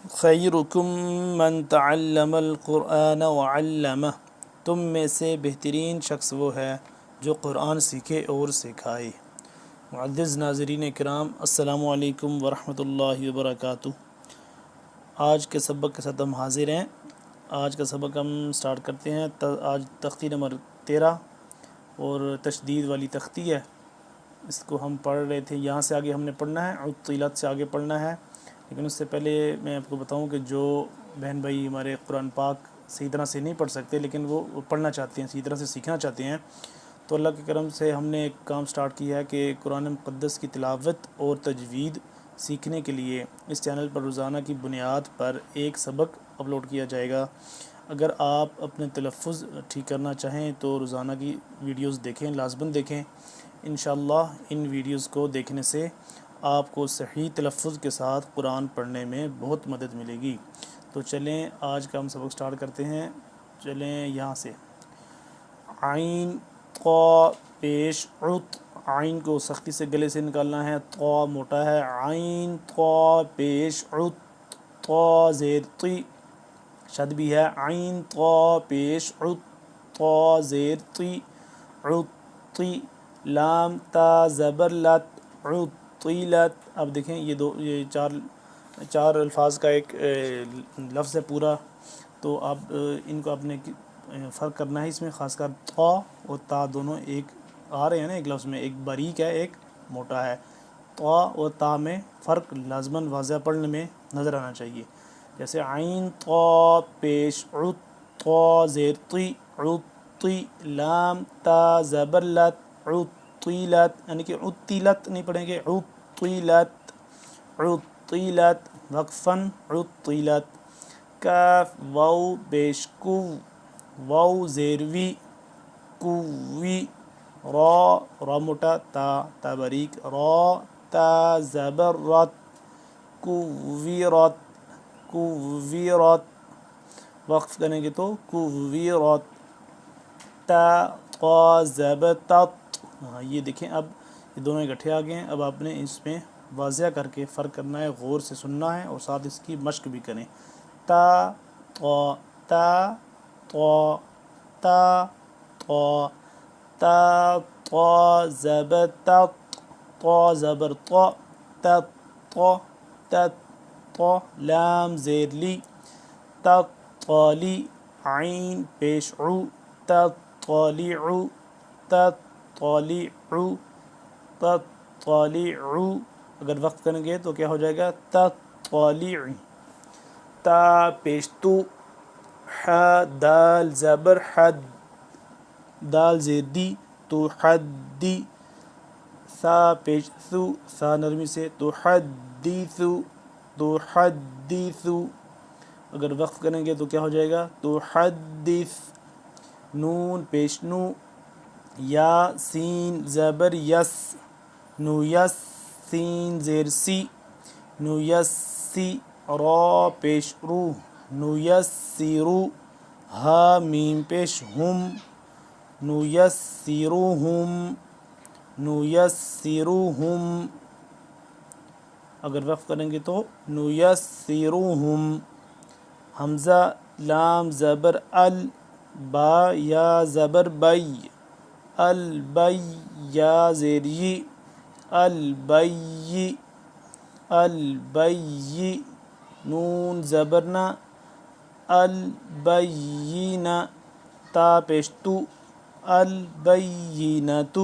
خیرکم من تعلم القرآن وعلمہ، تم میں سے بہترین شخص وہ ہے جو قرآن سیکھے اور سکھائے۔ معزز ناظرین کرام، السلام علیکم ورحمۃ اللہ وبرکاتہ۔ آج کے سبق کے ساتھ ہم حاضر ہیں۔ آج کا سبق ہم سٹارٹ کرتے ہیں۔ آج تختی نمبر 13 اور تشدید والی تختی ہے، اس کو ہم پڑھ رہے تھے۔ یہاں سے آگے ہم نے پڑھنا ہے، عطیلت سے آگے پڑھنا ہے، لیکن اس سے پہلے میں آپ کو بتاؤں کہ جو بہن بھائی ہمارے قرآن پاک صحیح طرح سے نہیں پڑھ سکتے لیکن وہ پڑھنا چاہتے ہیں، صحیح طرح سے سیکھنا چاہتے ہیں، تو اللہ کے کرم سے ہم نے ایک کام سٹارٹ کیا ہے کہ قرآن مقدس کی تلاوت اور تجوید سیکھنے کے لیے اس چینل پر روزانہ کی بنیاد پر ایک سبق اپلوڈ کیا جائے گا۔ اگر آپ اپنے تلفظ ٹھیک کرنا چاہیں تو روزانہ کی ویڈیوز دیکھیں، لازماً دیکھیں۔ انشاءاللہ ان ویڈیوز کو دیکھنے سے آپ کو صحیح تلفظ کے ساتھ قرآن پڑھنے میں بہت مدد ملے گی۔ تو چلیں آج کا ہم سبق سٹارٹ کرتے ہیں۔ چلیں یہاں سے عین قا پیش عط، عین کو سختی سے گلے سے نکالنا ہے، قا موٹا ہے، عین قا پیش عط، طا زیر طی، شد بھی ہے، عین طا پیش عط، طا زیر طی، عطی، لام تا زبر لت، عطیلت۔ اب دیکھیں یہ چار الفاظ کا ایک لفظ ہے پورا، تو اب ان کو آپ نے فرق کرنا ہے۔ اس میں خاص کر طا اور تا دونوں ایک آ رہے ہیں نا ایک لفظ میں، ایک باریک ہے ایک موٹا ہے۔ طا اور تا میں فرق لازماً واضح پڑھنے میں نظر آنا چاہیے۔ جیسے عین طا پیش عط، طا زیر طی، عطی، لام تا زبر لت، عطیلت، یعنی کہ عطیلت نہیں پڑھیں گے، عطیلت، عطیلت، وقفاً عطیلت۔ کاف واو پیش کو، واو زیر وی، کوی، را موٹا، تا باریک، را تا زبر رت، کویرت، کویرت، وقف کریں گے تو کویرت، تا زبر تت۔ ہاں یہ دیکھیں اب یہ دونوں اکٹھے آ گئے ہیں۔ اب آپ نے اس میں واضح کر کے فرق کرنا ہے، غور سے سننا ہے اور ساتھ اس کی مشق بھی کریں۔ تا طا، تا طا، تا طا، تا طا زبر تت، طا زبر طا، تت طا، تت طا، لام زیر لی، تطالی، عین پیش عو، تطالع، تطالع، تطالع، اگر وقف کریں گے تو کیا ہو جائے گا، تطالع۔ تا پیش تو، ح دال زبر حد، دال زیر دی، تو حدی، ثا پیش ثو، ثا نرمی سے، تو حدیثو، تو حدیثو، اگر وقف کریں گے تو کیا ہو جائے گا، تو حدث۔ نون پیش نو، یا سین زبر یس، نو یس، سین زیر سی، نو یسی، را پیش رو، نو یسیرو، ہا میم پیش ہم، نو یسیروہم، نو یسیروہم، اگر وقف کریں گے تو نو یسیروہم۔ حمزہ لام زبر ال، با یا زبر بی، البی، یا زیر یی، البی، البی، نون زبر نا، البینہ، تا پیش تو، البینۃ،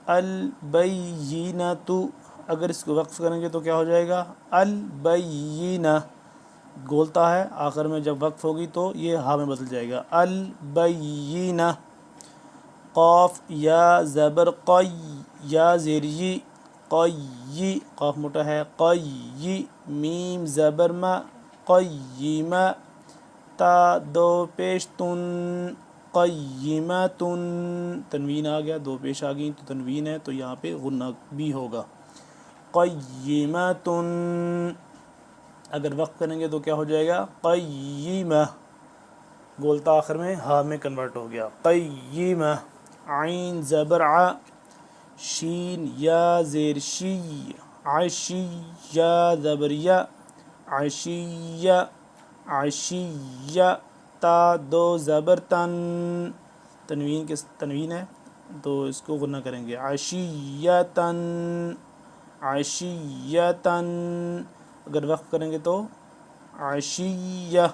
البینۃ، اگر اس کو وقف کریں گے تو کیا ہو جائے گا، البینہ، گولتا ہے آخر میں جب وقف ہوگی تو یہ ہا میں بدل جائے گا، البینہ۔ قاف یا زبر قی، یا زیر یی، قی، قاف موٹا ہے، قی، میم زبر ما، قیمہ، تا دو پیش تن، قیمتن، تنوین آ گیا، دو پیش آ گئی تو تنوین ہے تو یہاں پہ غنہ بھی ہوگا، قیمتن۔ اگر وقف کریں گے تو کیا ہو جائے گا، قیمہ، گولتا آخر میں ہا میں کنورٹ ہو گیا، قیمہ۔ عین زبر ع، شین یا زیر شی، عشی، یا زبر یا، عشیہ عشیہ، تا دو زبر تن، تنوین ہے تو اس کو غنہ کریں گے، عشیتن عشیتن، اگر وقف کریں گے تو عشیہ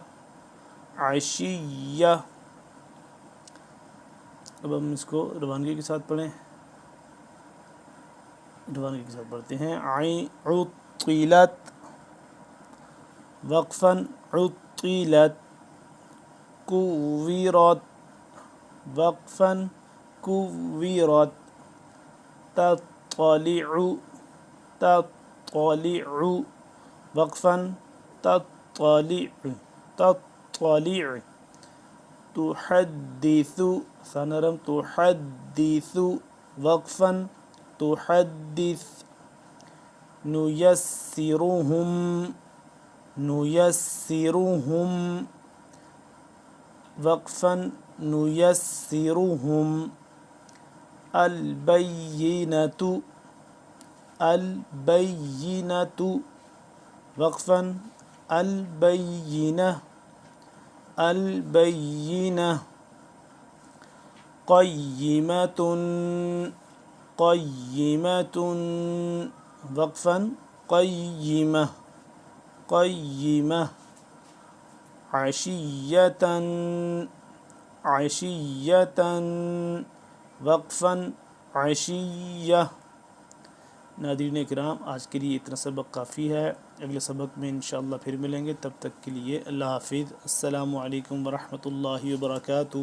عشیہ۔ اب ہم اس کو روانگی کے ساتھ پڑھیں، روانگی کے ساتھ پڑھتے ہیں، عطلت وقفاً عطلت، کویرت وقفاً کویرت، تطلع تطلع وقفاً تطلع تطلع، تحدث ثانرم تحدث وقفاً تحدث، نيسرهم نيسرهم وقفاً نيسرهم، البينة البينة وقفاً البينة البينة، قيمة قيمة وقفاً قيمة قيمة، عشية عشية وقفاً عشية۔ ناظرین کرام، آج کے لیے اتنا سبق کافی ہے، اگلے سبق میں انشاءاللہ پھر ملیں گے، تب تک کے لیے اللہ حافظ، السلام علیکم ورحمۃ اللہ وبرکاتہ۔